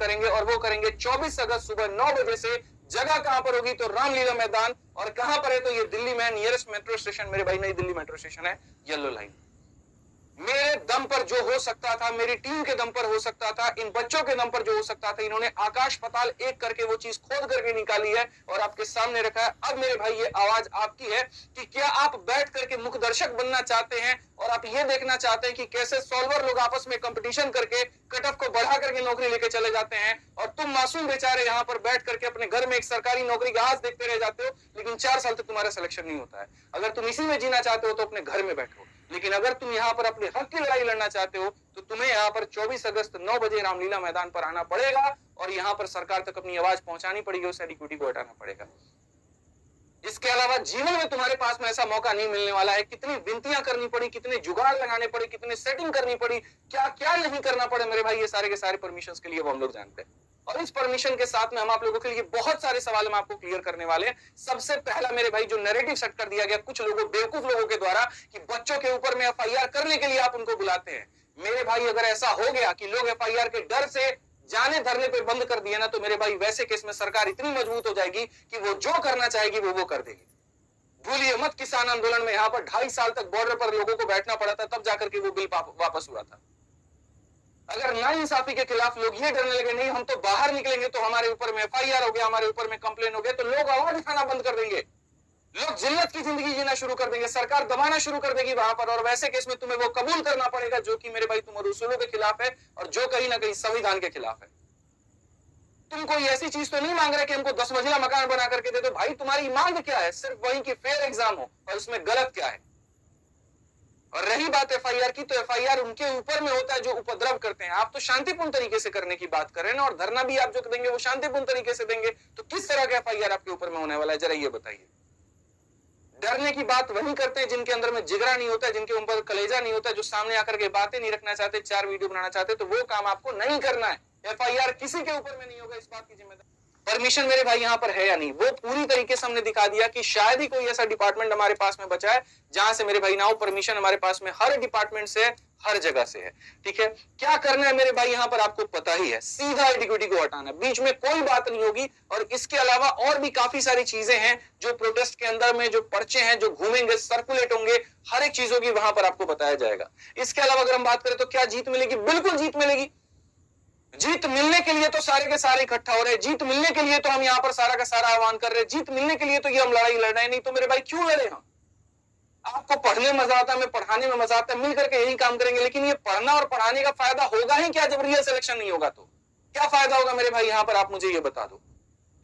करेंगे और वो करेंगे 24 अगस्त सुबह 9 बजे से। जगह कहां पर होगी? तो रामलीला मैदान। और कहां पर है? तो ये दिल्ली में नियरेस्ट मेट्रो स्टेशन मेरे भाई, नई दिल्ली मेट्रो स्टेशन है, येलो लाइन। मेरे दम पर जो हो सकता था, मेरी टीम के दम पर हो सकता था, इन बच्चों के दम पर जो हो सकता था, इन्होंने आकाश पाताल एक करके वो चीज खोद करके निकाली है और आपके सामने रखा है। अब मेरे भाई ये आवाज आपकी है कि क्या आप बैठ करके मुख्य दर्शक बनना चाहते हैं और आप ये देखना चाहते हैं कि कैसे सॉल्वर लोग आपस में कंपटीशन करके कट ऑफ को बढ़ा करके नौकरी लेके चले जाते हैं और तुम मासूम बेचारे यहाँ पर बैठ करके अपने घर में एक सरकारी नौकरी का आस देखते रह जाते हो, लेकिन 4 साल तक तुम्हारा सिलेक्शन नहीं होता है। अगर तुम इसी में जीना चाहते हो तो अपने घर में बैठो, लेकिन अगर तुम यहाँ पर अपने हक की लड़ाई लड़ना चाहते हो तो तुम्हें यहाँ पर 24 अगस्त 9 बजे रामलीला मैदान पर आना पड़ेगा और यहाँ पर सरकार तक अपनी आवाज पहुंचानी पड़ेगी, उस एडिक्विटी को हटाना पड़ेगा। इसके अलावा जीवन में तुम्हारे पास में ऐसा मौका नहीं मिलने वाला है। कितनी विनतियां करनी पड़ी, कितने जुगाड़ लगाने पड़े, कितने सेटिंग करनी पड़ी, क्या क्या नहीं करना पड़े मेरे भाई, ये सारे के सारे परमिशंस के लिए वो हम लोग जानते हैं। और इस परमिशन के साथ में हम आप लोगों के लिए बहुत सारे सवाल हम आपको क्लियर करने वाले हैं। सबसे पहला मेरे भाई जो नैरेटिव सेट कर दिया गया कुछ लोगों, बेवकूफ लोगों के द्वारा, कि बच्चों के ऊपर में एफआईआर करने के लिए आप उनको बुलाते हैं। मेरे भाई अगर ऐसा हो गया कि लोग एफआईआर के डर से जाने धरने पे बंद कर दिए ना, तो मेरे भाई वैसे केस में सरकार इतनी मजबूत हो जाएगी कि वो जो करना चाहेगी वो कर देगी। भूलिए मत, किसान आंदोलन में यहाँ पर 2.5 साल तक बॉर्डर पर लोगों को बैठना पड़ा था, तब जाकर के वो बिल वापस हुआ था। अगर नाइंसाफी के खिलाफ लोग ये डरने लगे नहीं हम तो बाहर निकलेंगे तो हमारे ऊपर में एफआईआर हो गया, हमारे ऊपर में कंप्लेन हो गया, तो लोग आवाज उठाना बंद कर देंगे, लोग जिल्लत की जिंदगी जीना शुरू कर देंगे, सरकार दबाना शुरू कर देगी वहां पर। और वैसे केस में तुम्हें वो कबूल करना पड़ेगा जो कि मेरे भाई तुम्हारे उसूलों के खिलाफ है और जो कहीं ना कहीं संविधान के खिलाफ है। तुम कोई ऐसी चीज तो नहीं मांग रहे कि हमको 10 मंजिला मकान बना करके दे दो। भाई तुम्हारी मांग क्या है? सिर्फ वही की फेयर एग्जाम हो, और उसमें गलत क्या है? और रही बात एफआईआर की, तो एफआईआर उनके ऊपर में होता है जो उपद्रव करते हैं। आप तो शांतिपूर्ण तरीके से करने की बात कर रहे हैं ना, और धरना भी आप जो देंगे वो शांतिपूर्ण तरीके से देंगे, तो किस तरह का एफआईआर आपके ऊपर में होने वाला है, जरा ये बताइए। डरने की बात वही करते हैं जिनके अंदर में जिगरा नहीं होता है, जिनके ऊपर कलेजा नहीं होता है, जो सामने आकर के बातें नहीं रखना चाहते, 4 वीडियो बनाना चाहते, तो वो काम आपको नहीं करना है। एफआईआर किसी के ऊपर में नहीं होगा, इस बात की जिम्मेदारी। परमिशन मेरे भाई यहाँ पर है या नहीं, वो पूरी तरीके से हमने दिखा दिया कि शायद ही कोई ऐसा डिपार्टमेंट हमारे पास में बचा है जहां से मेरे भाई ना हो। परमिशन हमारे पास में हर डिपार्टमेंट से, हर जगह से है। ठीक है, क्या करना है मेरे भाई यहाँ पर आपको पता ही है, सीधा एडिक्विटी को हटाना, बीच में कोई बात नहीं होगी। और इसके अलावा और भी काफी सारी चीजें हैं जो प्रोटेस्ट के अंदर में जो पर्चे हैं जो घूमेंगे, सर्कुलेट होंगे, हर एक चीजों की वहां पर आपको बताया जाएगा। इसके अलावा अगर हम बात करें तो क्या जीत मिलेगी? बिल्कुल जीत मिलेगी। जीत मिलने के लिए तो सारे के सारे इकट्ठा हो रहे हैं, जीत मिलने के लिए तो हम यहाँ पर सारा का सारा आह्वान कर रहे हैं, जीत मिलने के लिए तो ये हम लड़ाई लड़ रहे हैं। नहीं तो मेरे भाई क्यों लड़े हम? आपको पढ़ने में मजा आता है, हमें पढ़ाने में मजा आता है, मिल करके यही काम करेंगे। लेकिन ये पढ़ना और पढ़ाने का फायदा होगा ही क्या जब रियल सिलेक्शन नहीं होगा? तो क्या फायदा होगा मेरे भाई, यहाँ पर आप मुझे ये बता दो।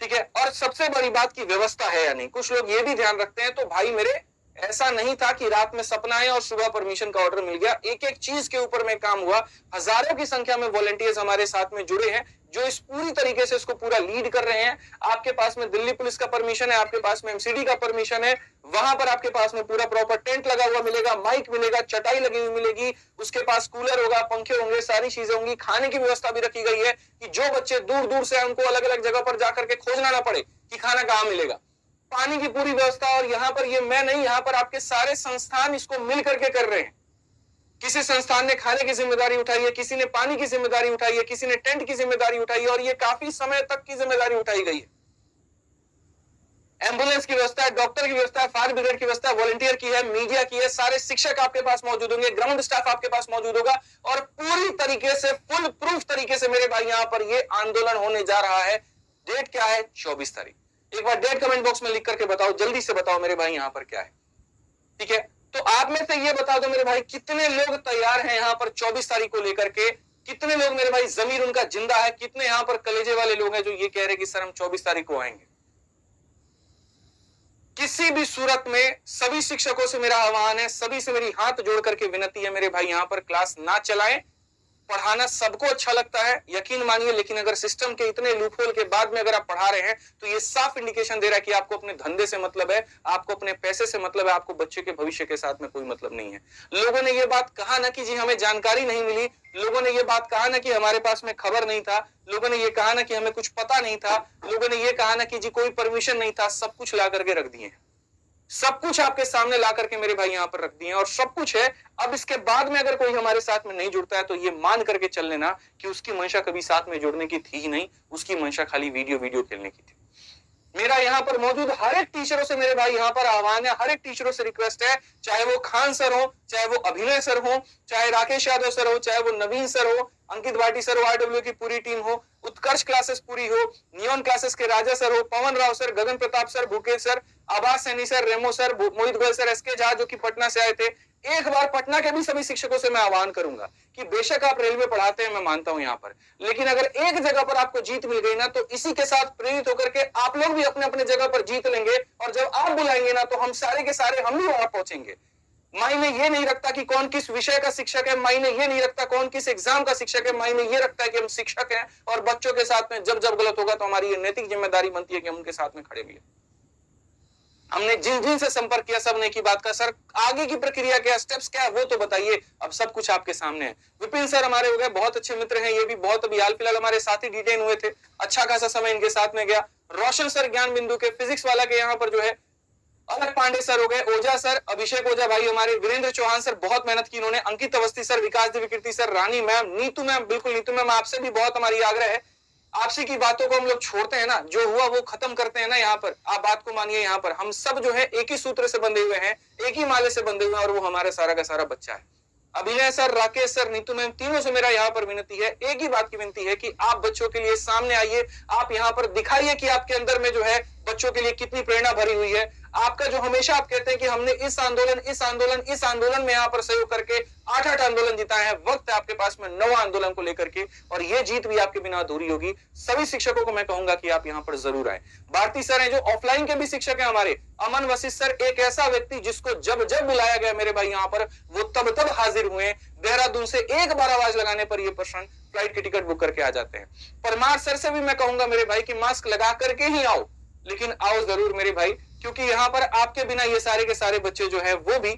ठीक है, और सबसे बड़ी बात की व्यवस्था है या नहीं, कुछ लोग ये भी ध्यान रखते हैं। तो भाई मेरे ऐसा नहीं था कि रात में सपना है और सुबह परमिशन का ऑर्डर मिल गया। एक एक चीज के ऊपर में काम हुआ, हजारों की संख्या में वॉलंटियर्स हमारे साथ में जुड़े हैं जो इस पूरी तरीके से इसको पूरा लीड कर रहे हैं। आपके पास में दिल्ली पुलिस का परमिशन है, आपके पास में एमसीडी का परमिशन है, वहां पर आपके पास में पूरा प्रॉपर टेंट लगा हुआ मिलेगा, माइक मिलेगा, चटाई लगी हुई मिलेगी, उसके पास कूलर होगा, पंखे होंगे, सारी चीजें होंगी। खाने की व्यवस्था भी रखी गई है कि जो बच्चे दूर दूर से उनको अलग अलग जगह पर जाकर के खोजना ना पड़े कि खाना कहाँ मिलेगा। पानी की पूरी व्यवस्था, और यहाँ पर ये मैं नहीं, यहाँ पर आपके सारे संस्थान इसको मिल करके कर रहे हैं। किसी संस्थान ने खाने की जिम्मेदारी उठाई है, किसी ने पानी की जिम्मेदारी उठाई है, किसी ने टेंट की जिम्मेदारी उठाई है, और ये काफी समय तक की जिम्मेदारी उठाई गई है। एम्बुलेंस की व्यवस्था है, डॉक्टर की व्यवस्था है, फायर ब्रिगेड की व्यवस्था है, वॉलंटियर की है, मीडिया की है, सारे शिक्षक आपके पास मौजूद होंगे, ग्राउंड स्टाफ आपके पास मौजूद होगा, और पूरी तरीके से फुल प्रूफ तरीके से मेरे भाई यहाँ पर ये आंदोलन होने जा रहा है। डेट क्या है? 24 तारीख। एक बार डेट कमेंट बॉक्स में लिख करके बताओ, जल्दी से बताओ मेरे भाई यहाँ पर क्या है। ठीक है, तो आप में से ये बता दो मेरे भाई, कितने लोग तैयार हैं यहाँ पर 24 तारीख को लेकर के? कितने लोग मेरे भाई जमीर उनका जिंदा है? कितने यहाँ पर कलेजे वाले लोग हैं जो ये कह रहे कि सर हम 24 तारीख को आएंगे? किसी भी सूरत में सभी शिक्षकों से मेरा आह्वान है, सभी से मेरी हाथ जोड़ करके विनती है मेरे भाई, यहाँ पर क्लास ना चलाएं। पढ़ाना सबको अच्छा लगता है, यकीन मानिए, लेकिन अगर सिस्टम के इतने लूपहोल के बाद में अगर आप पढ़ा रहे हैं तो ये साफ इंडिकेशन दे रहा है कि आपको अपने धंधे से मतलब है, आपको अपने पैसे से मतलब है, आपको बच्चे के भविष्य के साथ में कोई मतलब नहीं है। लोगों ने ये बात कहा ना कि जी हमें जानकारी नहीं मिली, लोगों ने ये बात कहा ना कि हमारे पास में खबर नहीं था, लोगों ने ये कहा ना कि हमें कुछ पता नहीं था, लोगों ने ये कहा ना कि जी कोई परमिशन नहीं था, सब कुछ ला करके रख दिए। सब कुछ आपके सामने ला करके मेरे भाई यहां पर रख दिए और सब कुछ है। अब इसके बाद में अगर कोई हमारे साथ में नहीं जुड़ता है तो ये मान करके चल लेना कि उसकी मंशा कभी साथ में जुड़ने की थी ही नहीं, उसकी मंशा खाली वीडियो खेलने की थी। मेरा यहाँ पर मौजूद हर एक टीचरों से मेरे भाई यहाँ पर आह्वान है, हर एक टीचरों से रिक्वेस्ट है, चाहे वो खान सर हो, चाहे वो अभिनय सर हो, चाहे राकेश यादव सर हो, चाहे वो नवीन सर हो, अंकित भाटी सर हो, आरडब्ल्यू की पूरी टीम हो, उत्कर्ष क्लासेस पूरी हो, नियोन क्लासेस के राजा सर हो, पवन राव सर, गगन प्रताप सर, भूकेश सर, आवाज सैनी सर, रेमो सर, मोहित गोयल सर, एसके झा जो कि पटना से आए थे, एक बार पटना के भी सभी शिक्षकों से मैं आह्वान करूंगा कि बेशक आप रेलवे पढ़ाते हैं, मैं मानता हूं यहाँ पर, लेकिन अगर एक जगह पर आपको जीत मिल गई ना तो इसी के साथ प्रेरित होकर के आप लोग भी अपने अपने जगह पर जीत लेंगे और जब आप बुलाएंगे ना तो हम सारे के सारे हम भी वहां पहुंचेंगे। मायने ये नहीं रखता कि कौन किस विषय का शिक्षक है, मायने ये नहीं रखता कौन किस एग्जाम का शिक्षक है, मायने ये रखता है कि हम शिक्षक हैं और बच्चों के साथ में जब जब गलत होगा तो हमारी ये नैतिक जिम्मेदारी बनती है कि हम उनके साथ में खड़े मिले। हमने जिन जिन से संपर्क किया सब ने की बात का सर आगे की प्रक्रिया क्या, स्टेप्स क्या है वो तो बताइए। अब सब कुछ आपके सामने है। विपिन सर हमारे हो गए, बहुत अच्छे मित्र हैं, ये भी बहुत अभी हाल फिलहाल हमारे साथ ही डिटेन हुए थे, अच्छा खासा समय इनके साथ में गया। रोशन सर ज्ञान बिंदु के फिजिक्स वाला के यहाँ पर जो है, अलग पांडे सर हो गए, ओझा सर, अभिषेक ओझा भाई हमारे, वीरेंद्र चौहान सर बहुत मेहनत की इन्होंने, अंकित अवस्थी सर, विकास देवी सर, रानी मैम, नीतू मैम, बिल्कुल नीतू मैम आपसे भी बहुत हमारी आग्रह है, आपसी की बातों को हम लोग छोड़ते हैं ना, जो हुआ वो खत्म करते हैं ना, यहाँ पर आप बात को मानिए, यहाँ पर हम सब जो है एक ही सूत्र से बंधे हुए हैं, एक ही माले से बंधे हुए हैं और वो हमारा सारा का सारा बच्चा है। अभिनय sir, Rakesh sir, Neetu ma'am, तीनों से मेरा यहाँ पर विनती है, एक ही बात की विनती है कि आप बच्चों के लिए सामने आइए, आप यहाँ पर दिखाइए कि आपके अंदर में जो है बच्चों के लिए कितनी प्रेरणा भरी हुई है। आपका जो हमेशा आप कहते हैं कि हमने इस आंदोलन में यहाँ पर सहयोग करके 8 आंदोलन जिताए हैं, वक्त है आपके पास में 9 आंदोलन को लेकर के और ये जीत भी आपके बिना अधूरी होगी। सभी शिक्षकों को मैं कहूंगा कि आप यहाँ पर जरूर आए। भारती सर हैं जो ऑफलाइन के भी शिक्षक हैं हमारे, अमन वशिष्ठ सर एक ऐसा व्यक्ति जिसको जब जब बुलाया गया मेरे भाई यहाँ पर वो तब तब हाजिर हुए, देहरादून से एक बार आवाज लगाने पर ये पर्सन फ्लाइट की टिकट बुक करके आ जाते हैं। परमार सर से भी मैं कहूंगा मेरे भाई की मास्क लगा करके ही आओ, लेकिन आओ जरूर मेरे भाई, क्योंकि यहाँ पर आपके बिना ये सारे के सारे बच्चे जो है वो भी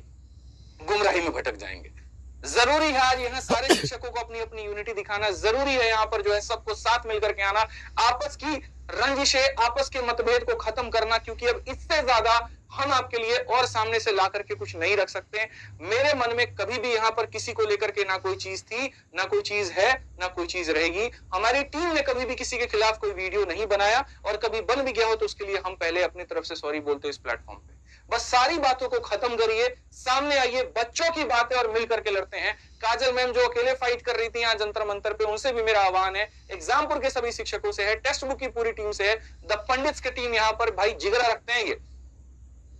गुमराही में भटक जाएंगे। जरूरी है आज यहाँ सारे शिक्षकों को अपनी अपनी यूनिटी दिखाना, जरूरी है यहाँ पर जो है सबको साथ मिलकर के आना, आपस की रंजिशें, आपस के मतभेद को खत्म करना, क्योंकि अब इससे ज्यादा हम आपके लिए और सामने से ला करके कुछ नहीं रख सकते। मेरे मन में कभी भी यहाँ पर किसी को लेकर के ना कोई चीज थी, ना कोई चीज है, ना कोई चीज रहेगी। हमारी टीम ने कभी भी किसी के खिलाफ कोई वीडियो नहीं बनाया और कभी बन भी गया हो तो उसके लिए हम पहले अपनी तरफ से सॉरी बोलते हैं इस प्लेटफॉर्म पे। बस सारी बातों को खत्म करिए, सामने आइए, बच्चों की बातें और मिल करके लड़ते हैं। काजल मैम जो अकेले फाइट कर रही थी यहाँ जंतर मंतर पे, उनसे भी मेरा आह्वान है, एग्जामपुर के सभी शिक्षकों से है, टेक्स्ट बुक की पूरी टीम से है, द पंडित्स की टीम यहाँ पर भाई जिगरा रखते हैं। ये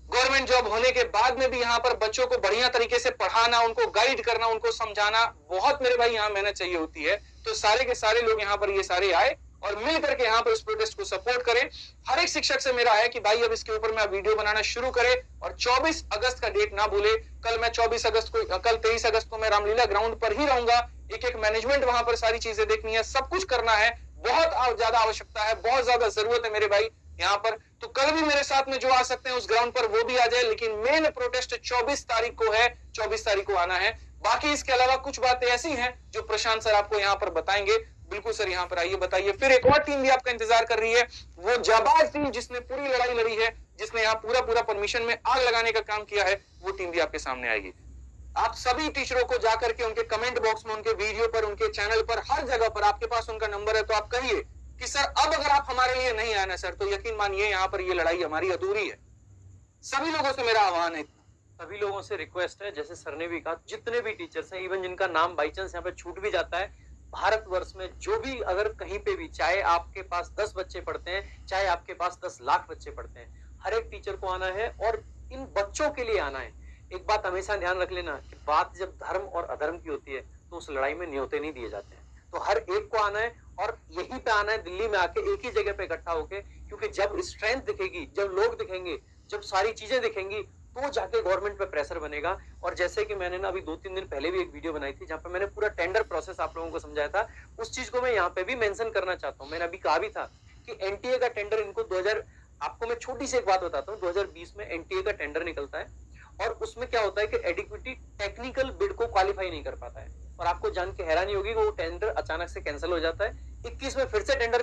गवर्नमेंट जॉब होने के बाद में भी यहाँ पर बच्चों को बढ़िया तरीके से पढ़ाना, उनको गाइड करना, उनको समझाना, बहुत मेरे भाई यहाँ मेहनत चाहिए होती है। तो सारे के सारे लोग यहाँ पर ये सारे आए और मिल करके यहाँ पर इस प्रोटेस्ट को सपोर्ट करें। हर एक शिक्षक से मेरा है कि भाई अब इसके ऊपर में वीडियो बनाना शुरू करें और 24 अगस्त का डेट ना भूले। कल मैं 23 अगस्त को मैं रामलीला ग्राउंड पर ही रहूंगा। एक मैनेजमेंट वहां पर सारी चीजें देखनी है, सब कुछ करना है, बहुत ज्यादा आवश्यकता है, बहुत ज्यादा जरूरत है मेरे भाई यहाँ पर। तो कल भी मेरे साथ में जो आ सकते हैं उस ग्राउंड पर वो भी आ जाए, लेकिन मेन प्रोटेस्ट 24 तारीख को है, 24 तारीख को आना है। बाकी इसके अलावा कुछ बातें ऐसी हैं जो प्रशांत सर आपको यहाँ पर बताएंगे। बिल्कुल सर यहाँ पर आइए, बताइए। फिर एक और टीम भी आपका इंतजार कर रही है, वो जाबाज टीम जिसने पूरी लड़ाई लड़ी है, जिसने यहाँ पूरा परमिशन में आग लगाने का काम किया है, वो टीम भी आपके सामने आएगी। आप सभी टीचरों को जाकर के उनके कमेंट बॉक्स में, उनके वीडियो पर, उनके चैनल पर, हर जगह पर आपके पास उनका नंबर है, तो आप कहिए कि सर अब अगर आप हमारे लिए नहीं आना सर, तो यकीन मानिए यहाँ पर ये लड़ाई हमारी अधूरी है। सभी लोगों से मेरा आह्वान है, सभी लोगों से रिक्वेस्ट है, जैसे सर ने भी कहा, जितने भी टीचर्स हैं, इवन जिनका नाम बाई चांस यहाँ पे छूट भी जाता है, भारतवर्ष में जो भी अगर कहीं पे भी, चाहे आपके पास 10 बच्चे पढ़ते हैं, चाहे आपके पास 10 लाख बच्चे पढ़ते हैं, हर एक टीचर को आना है और इन बच्चों के लिए आना है। एक बात हमेशा ध्यान रख लेना कि बात जब धर्म और अधर्म की होती है तो उस लड़ाई में न्योते नहीं दिए जाते हैं। तो हर एक को आना है और यहीं पे आना है, दिल्ली में आके एक ही जगह पे इकट्ठा होके, क्योंकि जब स्ट्रेंथ दिखेगी, जब लोग दिखेंगे, जब सारी चीजें दिखेंगी, तो जाके गवर्नमेंट पे प्रेशर बनेगा। और जैसे कि मैंने ना अभी 2-3 दिन पहले भी एक वीडियो बनाई थी जहाँ पे मैंने पूरा टेंडर प्रोसेस आप लोगों को समझाया था, उस चीज को मैं यहाँ पे भी मेंशन करना चाहता हूँ। मैंने अभी कहा भी था कि एनटीए का टेंडर इनको आपको मैं छोटी सी एक बात बताता हूँ, 2020 में एनटीए का टेंडर निकलता है और उसमें क्या होता है कि एडिक्विटी टेक्निकल बिड को क्वालिफाई नहीं कर पाता है और आपको जान के हैरानी होगी वो टेंडर अचानक से कैंसिल हो जाता है। 21 में फिर से टेंडर